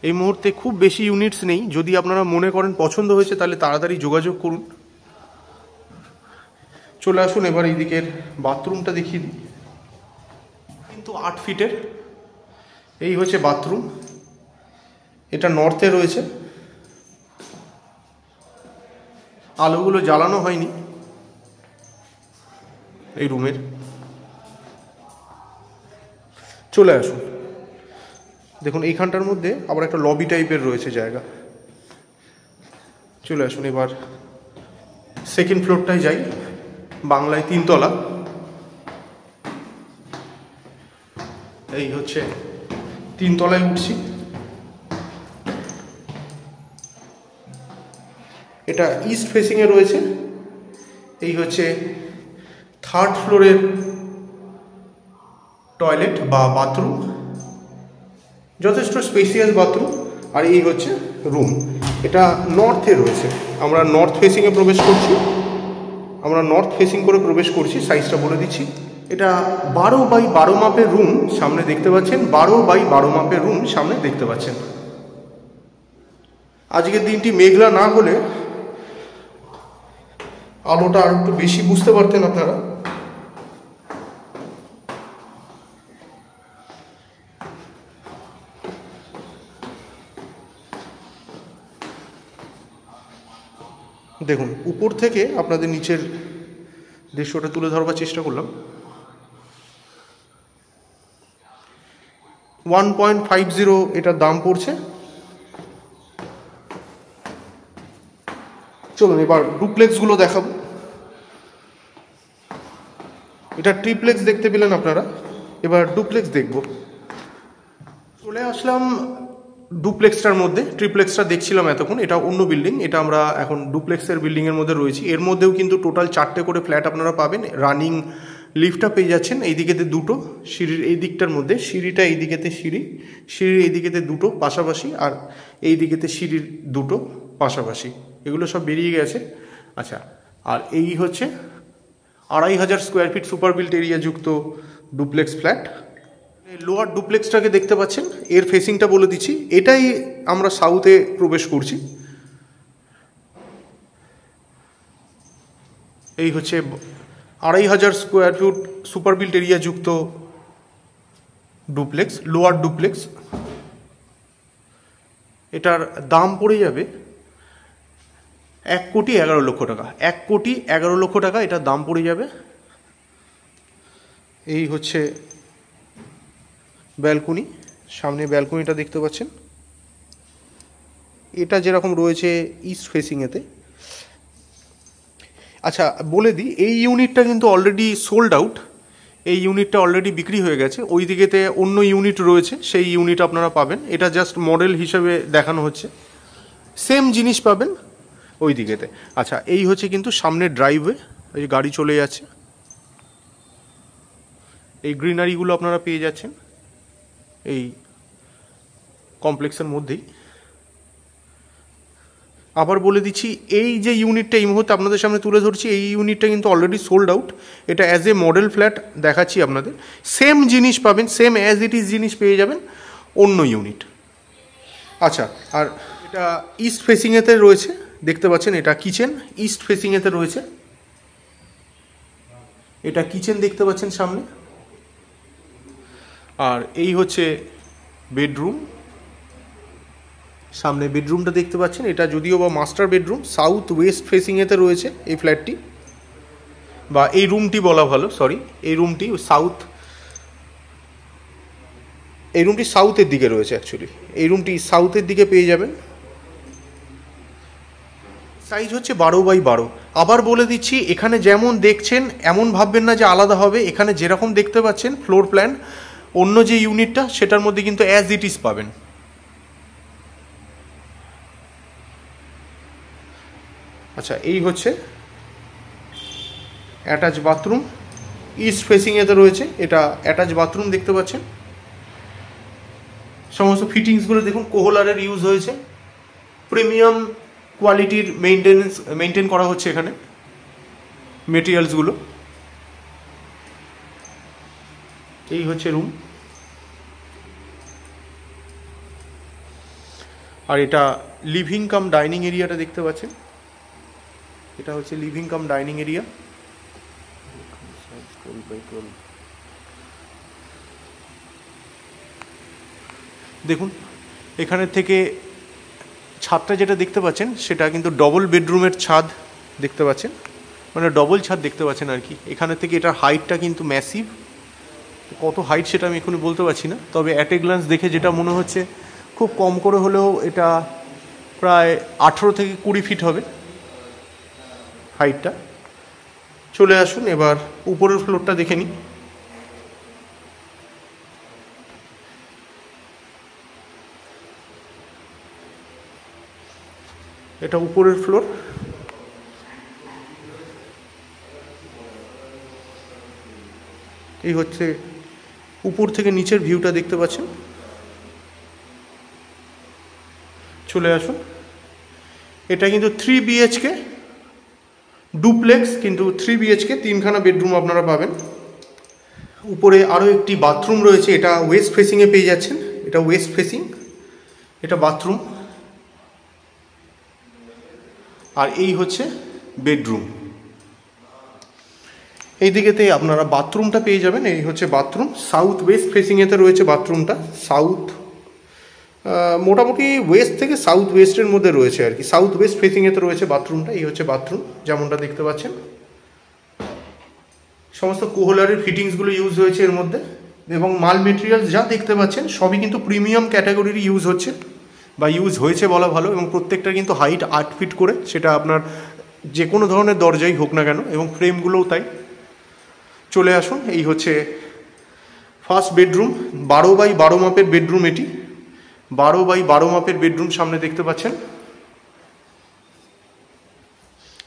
এই মুহূর্তে খুব বেশি ইউনিটস নেই, যদি আপনারা মনে করেন পছন্দ হয়েছে তাহলে তাড়াতাড়ি যোগাযোগ করুন। চলে আসুন এবার এই দিকের বাথরুমটা দেখিয়ে দিই, কিন্তু 8 ফিটের। এই হচ্ছে বাথরুম, এটা নর্থে রয়েছে। আলোগুলো জ্বালানো হয়নি এই রুমের। চলে আসুন, দেখুন এইখানটার মধ্যে আবার একটা লবি টাইপের রয়েছে জায়গা। চলে আসুন এবার সেকেন্ড ফ্লোরটায় যাই, বাংলায় 3 তলা। এই হচ্ছে 3 তলায় উঠছি। এটা ইস্ট ফেসিংয়ে রয়েছে। এই হচ্ছে 3rd ফ্লোরের টয়লেট বা বাথরুম, যথেষ্ট স্পেসিয়াস বাথরুম। আর এই হচ্ছে রুম, এটা নর্থে রয়েছে। আমরা নর্থ ফেসিংয়ে প্রবেশ করছি, সাইজটা বলে দিচ্ছি। এটা 12x12 মাপের রুম সামনে দেখতে পাচ্ছেন, 12x12 মাপের রুম সামনে দেখতে পাচ্ছেন। আজকের দিনটি মেঘলা না হলে আলোটা আর একটু বেশি বুঝতে পারতেন আপনারা। দেখুন উপর থেকে আপনাদের নিচের দৃশ্যটা তুলে ধরবার চেষ্টা করলাম। 1.50 এটার দাম পড়ছে। চলুন এবার ডুপ্লেক্সগুলো দেখাবো। এটা ট্রিপ্লেক্স দেখতে পেলেন আপনারা, এবার ডুপ্লেক্স দেখব। চলে আসলাম ডুপ্লেক্সটার মধ্যে। ট্রিপ্লেক্সটা দেখছিলাম এতক্ষণ, এটা অন্য বিল্ডিং, এটা আমরা এখন ডুপ্লেক্সের বিল্ডিংয়ের মধ্যে রয়েছি। এর মধ্যেও কিন্তু টোটাল 4টে করে ফ্ল্যাট আপনারা পাবেন। রানিং লিফটটা পেয়ে যাচ্ছেন এই দিকেতে 2টো, সিঁড়ির এই দিকটার মধ্যে, সিঁড়িটা এই দিকেতে সিঁড়ির এই দিকেতে 2টো পাশাপাশি, আর এই দিকেতে সিঁড়ির 2টো পাশাপাশি। এগুলো সব বেরিয়ে গেছে। আচ্ছা, আর এই হচ্ছে 2500 square feet super built area যুক্ত ডুপ্লেক্স ফ্ল্যাট। লোয়ার ডুপ্লেক্সটাকে দেখতে পাচ্ছেন, এর ফেসিংটা বলে দিচ্ছি। এটাই আমরা সাউথে প্রবেশ করছি। এই হচ্ছে 2500 square feet super built area যুক্ত ডুপ্লেক্স, লোয়ার ডুপ্লেক্স। এটার দাম পড়ে যাবে 1,11,00,000 টাকা। 1,11,00,000 টাকা এটার দাম পড়ে যাবে। এই হচ্ছে ব্যালকনি, সামনে ব্যালকনিটা দেখতে পাচ্ছেন। এটা যেরকম রয়েছে ইস্ট ফেসিংয়েতে। আচ্ছা বলে দিই, এই ইউনিটটা কিন্তু অলরেডি সোল্ড আউট। এই ইউনিটটা অলরেডি বিক্রি হয়ে গেছে, ওই দিকেতে অন্য ইউনিট রয়েছে, সেই ইউনিট আপনারা পাবেন। এটা জাস্ট মডেল হিসেবে দেখানো হচ্ছে, সেম জিনিস পাবেন ওই দিকেতে। আচ্ছা, এই হচ্ছে কিন্তু সামনে ড্রাইভওয়ে, এই গাড়ি চলে যাচ্ছে, এই গ্রিনারিগুলো আপনারা পেয়ে যাচ্ছেন এই কমপ্লেক্সের মধ্যেই। আবার বলে দিচ্ছি, এই যে ইউনিটটা এই মুহূর্তে আপনাদের সামনে তুলে ধরছি, এই ইউনিটটা কিন্তু অলরেডি সোল্ড আউট। এটা অ্যাজ এ মডেল ফ্ল্যাট দেখাচ্ছি আপনাদের, সেম জিনিস পাবেন, সেম অ্যাজ ইট ইজ জিনিস পেয়ে যাবেন অন্য ইউনিট। আচ্ছা, আর এটা ইস্ট ফেসিংয়েতে রয়েছে, দেখতে পাচ্ছেন এটা কিচেন, ইস্ট ফেসিংয়েতে রয়েছে। এটা কিচেন দেখতে পাচ্ছেন সামনে, আর এই হচ্ছে বেডরুম। সামনে বেডরুমটা দেখতে পাচ্ছেন, এটা যদিও বা মাস্টার বেডরুম, সাউথ ওয়েস্ট ফেসিংয়েতে রয়েছে এই ফ্ল্যাটটি, বা এই রুমটি বলা ভালো, সরি, এই রুমটি সাউথের দিকে রয়েছে। অ্যাকচুয়ালি এই রুমটি সাউথের দিকে পেয়ে যাবেন। সাইজ হচ্ছে 12x12। আবার বলে দিচ্ছি, এখানে যেমন দেখছেন এমন ভাববেন না যে আলাদা হবে, এখানে যেরকম দেখতে পাচ্ছেন ফ্লোর প্ল্যান অন্য যে ইউনিটটা সেটার মধ্যে কিন্তু অ্যাজ ইট ইজ পাবেন। আচ্ছা, এই হচ্ছে অ্যাটাচ বাথরুম, ইস্ট ফেসিংয়েতে রয়েছে, এটা অ্যাটাচ বাথরুম দেখতে পাচ্ছেন। সমস্ত ফিটিংসগুলো দেখুন কোহলারের ইউজ হয়েছে, প্রিমিয়াম কোয়ালিটির মেনটেন করা হচ্ছে এখানে মেটেরিয়ালসগুলো। এই হচ্ছে রুম, আর এটা লিভিং কাম ডাইনিং এরিয়াটা দেখতে পাচ্ছেন, এটা হচ্ছে লিভিং কাম ডাইনিং এরিয়া। দেখুন এখানের থেকে ছাদটা যেটা দেখতে পাচ্ছেন সেটা কিন্তু ডবল বেডরুমের ছাদ দেখতে পাচ্ছেন, মানে ডবল ছাদ দেখতে পাচ্ছেন আর কি। এখানের থেকে এটার হাইটটা কিন্তু ম্যাসিভ, কত হাইট সেটা আমি এখনই বলতে পারছি না, তবে অ্যাট এ গ্লান্স দেখে যেটা মনে হচ্ছে খুব কম করে হলেও এটা প্রায় 18 থেকে 20 ফিট হবে হাইটটা। চলে আসুন এবার উপরের ফ্লোরটা দেখে নিই। এটা উপরের ফ্লোর, এই হচ্ছে উপর থেকে নিচের ভিউটা দেখতে পাচ্ছেন। চলে আসুন, এটা কিন্তু 3 BHK ডুপ্লেক্স, কিন্তু 3 BHK 3খানা বেডরুম আপনারা পাবেন। উপরে আরও একটি বাথরুম রয়েছে, এটা ওয়েস্ট ফেসিংয়ে পেয়ে যাচ্ছেন, এটা ওয়েস্ট ফেসিং, এটা বাথরুম। আর এই হচ্ছে বেডরুম, এই দিকেতে আপনারা বাথরুমটা পেয়ে যাবেন। এই হচ্ছে বাথরুম, সাউথ ওয়েস্ট ফেসিংয়েতে রয়েছে বাথরুমটা, সাউথ মোটামুটি ওয়েস্ট থেকে সাউথ ওয়েস্টের মধ্যে রয়েছে আর কি, সাউথ ওয়েস্ট ফেসিংয়েতে রয়েছে বাথরুমটা। এই হচ্ছে বাথরুম যেমনটা দেখতে পাচ্ছেন, সমস্ত কোহলারের ফিটিংসগুলো ইউজ হয়েছে এর মধ্যে, এবং মাল মেটেরিয়ালস যা দেখতে পাচ্ছেন সবই কিন্তু প্রিমিয়াম ক্যাটাগরির ইউজ হচ্ছে বা ইউজ হয়েছে বলা ভালো, এবং প্রত্যেকটা কিন্তু হাইট 8 ফিট করে, সেটা আপনার যে কোনো ধরনের দরজাই হোক না কেন, এবং ফ্রেমগুলোও তাই। চলে আসুন, এই হচ্ছে ফার্স্ট বেডরুম, 12x12 মাপের বেডরুম, এটি 12x12 মাপের বেডরুম সামনে দেখতে পাচ্ছেন।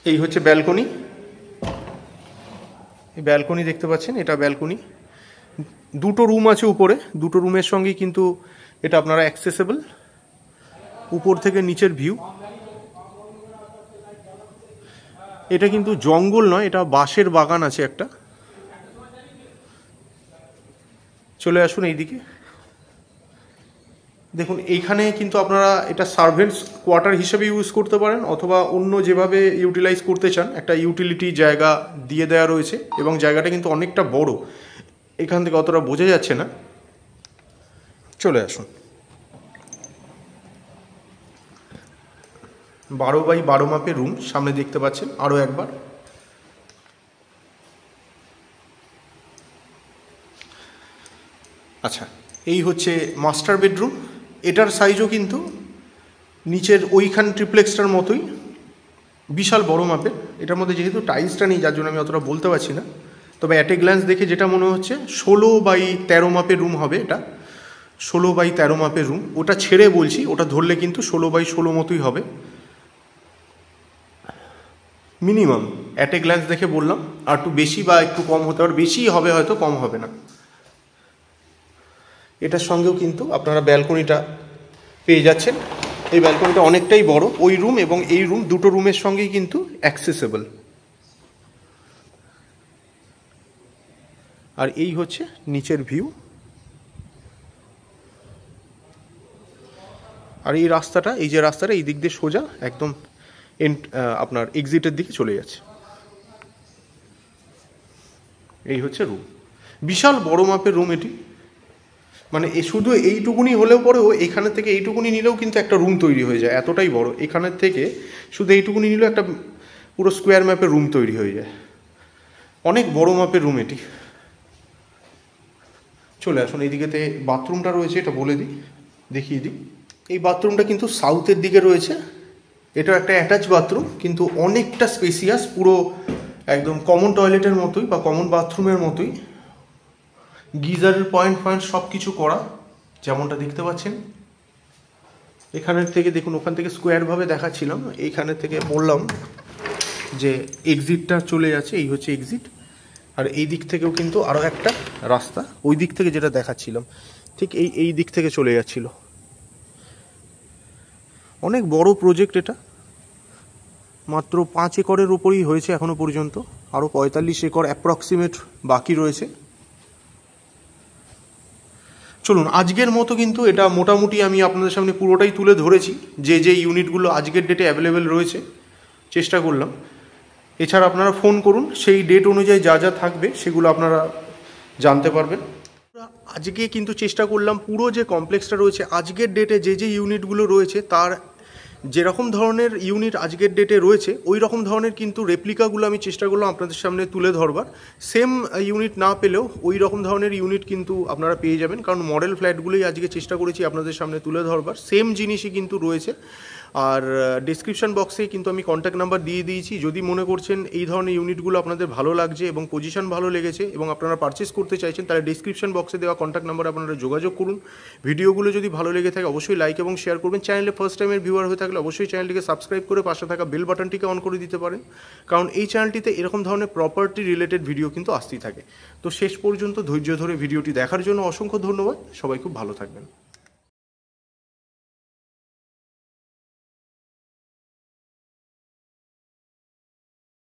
এই হচ্ছে ব্যালকনি, এই ব্যালকনি দেখতে পাচ্ছেন, এটা ব্যালকনি। দুটো রুম আছে উপরে, দুটো রুমের সঙ্গে কিন্তু এটা আপনারা অ্যাক্সেসেবল, উপর থেকে নিচের ভিউ। এটা কিন্তু জঙ্গল নয়, এটা বাঁশের বাগান আছে একটা। চলে আসুন এইদিকে, দেখুন এইখানে কিন্তু আপনারা এটা সার্ভেন্টস কোয়ার্টার হিসেবে ইউজ করতে পারেন, অথবা অন্য যেভাবে ইউটিলাইজ করতে চান, একটা ইউটিলিটি জায়গা দিয়ে দেওয়া রয়েছে, এবং জায়গাটা কিন্তু অনেকটা বড়, এখান থেকে অতটা বোঝা যাচ্ছে না। চলে আসুন, 12x12 মাপের রুম সামনে দেখতে পাচ্ছেন আরও একবার। আচ্ছা, এই হচ্ছে মাস্টার বেডরুম, এটার সাইজও কিন্তু নিচের ওইখান ট্রিপ্লেক্সটার মতোই, বিশাল বড় মাপের। এটার মধ্যে যেহেতু টাইলসটা নেই যার জন্য আমি অতটা বলতে পারছি না, তবে অ্যাট এ গ্ল্যান্স দেখে যেটা মনে হচ্ছে 16x13 মাপের রুম হবে এটা, 16x13 মাপের রুম। ওটা ছেড়ে বলছি, ওটা ধরলে কিন্তু 16x16 মতোই হবে মিনিমাম, অ্যাট এ গ্ল্যান্স দেখে বললাম। আর একটু বেশি বা একটু কম হতে পারে, বেশি হবে হয়তো, কম হবে না। এটার সঙ্গেও কিন্তু আপনারা ব্যালকনিটা পেয়ে যাচ্ছেন। এই ব্যালকনিটা অনেকটাই বড়, ওই রুম এবং এই রুম দুটো রুমের সঙ্গেই কিন্তু অ্যাক্সেসেবল। আর এই হচ্ছে নিচের ভিউ। আর এই রাস্তাটা, এই যে রাস্তাটা এই দিক দিয়ে সোজা একদম আপনার এক্সিটের দিকে চলে যাচ্ছে। এই হচ্ছে রুম, বিশাল বড় মাপের রুম এটি। মানে শুধু এইটুকুনি হলেও পরেও এখানে থেকে এইটুকুনি নিলেও কিন্তু একটা রুম তৈরি হয়ে যায়, এতটাই বড়। এখানের থেকে শুধু এইটুকুনি নিলেও একটা পুরো স্কোয়ার ম্যাপের রুম তৈরি হয়ে যায়, অনেক বড় মাপের রুম এটি। চলে আসুন, এইদিকেতে বাথরুমটা রয়েছে, এটা বলে দিই, দেখিয়ে দিই। এই বাথরুমটা কিন্তু সাউথের দিকে রয়েছে। এটা একটা অ্যাটাচ বাথরুম, কিন্তু অনেকটা স্পেসিয়াস, পুরো একদম কমন টয়লেটের মতোই বা কমন বাথরুমের মতোই। গিজারের পয়েন্ট সব কিছু করা, যেমনটা দেখতে পাচ্ছেন। এখানের থেকে দেখুন, ওখান থেকে স্কোয়ারভাবে দেখাচ্ছিলাম, এইখানের থেকে বললাম যে এক্সিটটা চলে যাচ্ছে, এই হচ্ছে এক্সিট। আর এই দিক থেকেও কিন্তু আরও একটা রাস্তা, ওই দিক থেকে যেটা দেখাচ্ছিলাম ঠিক এই দিক থেকে চলে যাচ্ছিল। অনেক বড় প্রজেক্ট এটা, মাত্র 5 একরের উপরই হয়েছে এখনো পর্যন্ত, আরও 45 একর অ্যাপ্রক্সিমেট বাকি রয়েছে। চলুন, আজকের মতো কিন্তু এটা মোটামুটি আমি আপনাদের সামনে পুরোটাই তুলে ধরেছি, যে ইউনিটগুলো আজকের ডেটে অ্যাভেলেবেল রয়েছে চেষ্টা করলাম। এছাড়া আপনারা ফোন করুন, সেই ডেট অনুযায়ী যা যা থাকবে সেগুলো আপনারা জানতে পারবেন। আজকে কিন্তু চেষ্টা করলাম পুরো যে কমপ্লেক্সটা রয়েছে আজকের ডেটে যে ইউনিটগুলো রয়েছে তার যেরকম ধরনের ইউনিট আজকের ডেটে রয়েছে ওই রকম ধরনের কিন্তু রেপ্লিকাগুলো আমি চেষ্টা করলাম আপনাদের সামনে তুলে ধরবার। সেম ইউনিট না পেলেও ওই রকম ধরনের ইউনিট কিন্তু আপনারা পেয়ে যাবেন, কারণ মডেল ফ্ল্যাটগুলোই আজকে চেষ্টা করেছি আপনাদের সামনে তুলে ধরবার। সেম জিনিসই কিন্তু রয়েছে। আর ডেসক্রিপশন বক্সে কিন্তু আমি কন্ট্যাক্ট নাম্বার দিয়ে দিয়েছি, যদি মনে করছেন এই ধরনের ইউনিটগুলো আপনাদের ভালো লাগছে এবং পজিশন ভালো লেগেছে এবং আপনারা পারচেস করতে চাইছেন, তাহলে ডেসক্রিপশন বক্সে দেওয়া কন্ট্যাক্ট নাম্বারে আপনারা যোগাযোগ করুন। ভিডিওগুলো যদি ভালো লেগে থাকে অবশ্যই লাইক এবং শেয়ার করবেন। চ্যানেলে ফার্স্ট টাইমের ভিউয়ার হয়ে থাকলে অবশ্যই চ্যানেলটিকে সাবস্ক্রাইব করে পাশে থাকা বেল বাটনটিকে অন করে দিতে পারেন, কারণ এই চ্যানেলটিতে এরকম ধরনের প্রপার্টি রিলেটেড ভিডিও কিন্তু আসতেই থাকে। তো শেষ পর্যন্ত ধৈর্য ধরে ভিডিওটি দেখার জন্য অসংখ্য ধন্যবাদ। সবাই খুব ভালো থাকবেন।